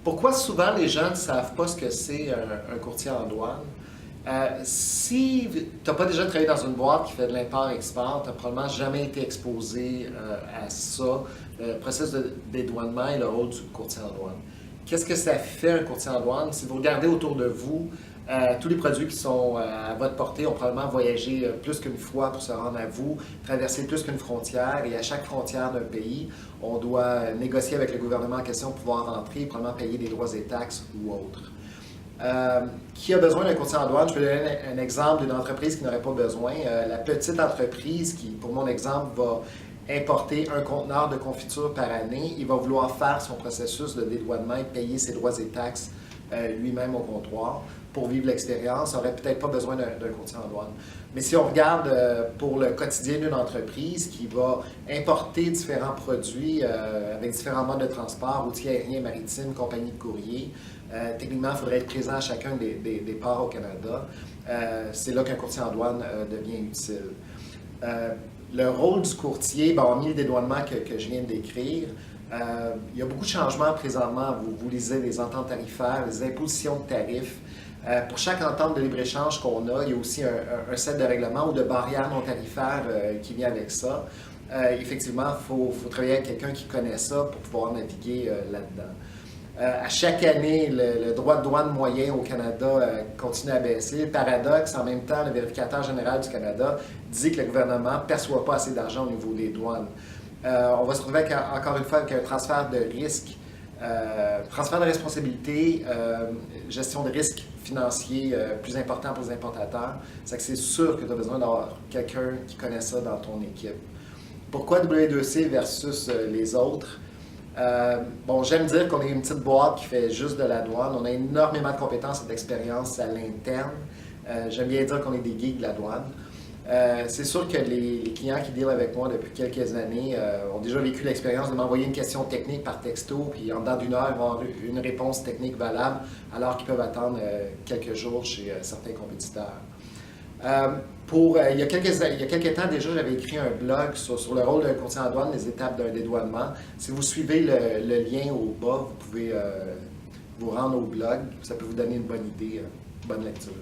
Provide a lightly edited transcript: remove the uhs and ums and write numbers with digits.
Pourquoi souvent les gens ne savent pas ce que c'est un courtier en douane? Si tu n'as pas déjà travaillé dans une boîte qui fait de l'import-export, tu n'as probablement jamais été exposé à ça, le processus de dédouanement et le rôle du courtier en douane. Qu'est-ce que ça fait un courtier en douane? Si vous regardez autour de vous, tous les produits qui sont à votre portée ont probablement voyagé plus qu'une fois pour se rendre à vous, traversé plus qu'une frontière, et à chaque frontière d'un pays, on doit négocier avec le gouvernement en question pour pouvoir rentrer, probablement payer des droits et taxes ou autres. Qui a besoin d'un courtier en douane? Je peux donner un exemple d'une entreprise qui n'aurait pas besoin. La petite entreprise qui, pour mon exemple, va importer un conteneur de confiture par année, il va vouloir faire son processus de dédouanement et payer ses droits et taxes lui-même au comptoir pour vivre l'expérience, n'aurait peut-être pas besoin d'un courtier en douane. Mais si on regarde pour le quotidien d'une entreprise qui va importer différents produits avec différents modes de transport, routier, aérien, maritime, compagnie de courrier, techniquement, il faudrait être présent à chacun des ports au Canada. C'est là qu'un courtier en douane devient utile. Le rôle du courtier, hormis le dédouanement que je viens de décrire, il y a beaucoup de changements présentement. Vous lisez les ententes tarifaires, les impositions de tarifs. Pour chaque entente de libre-échange qu'on a, il y a aussi un set de règlements ou de barrières non tarifaires qui vient avec ça. Effectivement, il faut travailler avec quelqu'un qui connaît ça pour pouvoir naviguer là-dedans. À chaque année, le droit de douane moyen au Canada continue à baisser. Le paradoxe, en même temps, le vérificateur général du Canada dit que le gouvernement ne perçoit pas assez d'argent au niveau des douanes. On va se retrouver encore une fois avec un transfert de risque, transfert de responsabilité, gestion de risques financiers plus important pour les importateurs. C'est sûr que tu as besoin d'avoir quelqu'un qui connaît ça dans ton équipe. Pourquoi W2C versus les autres? J'aime dire qu'on est une petite boîte qui fait juste de la douane. On a énormément de compétences et d'expérience à l'interne. J'aime bien dire qu'on est des geeks de la douane. C'est sûr que les clients qui dealent avec moi depuis quelques années ont déjà vécu l'expérience de m'envoyer une question technique par texto, puis en dedans d'une heure, ils vont avoir une réponse technique valable, alors qu'ils peuvent attendre quelques jours chez certains compétiteurs. Il y a quelques temps déjà, j'avais écrit un blog sur le rôle d'un courtier en douane, les étapes d'un dédouanement. Si vous suivez le lien au bas, vous pouvez vous rendre au blog. Ça peut vous donner une bonne idée, bonne lecture.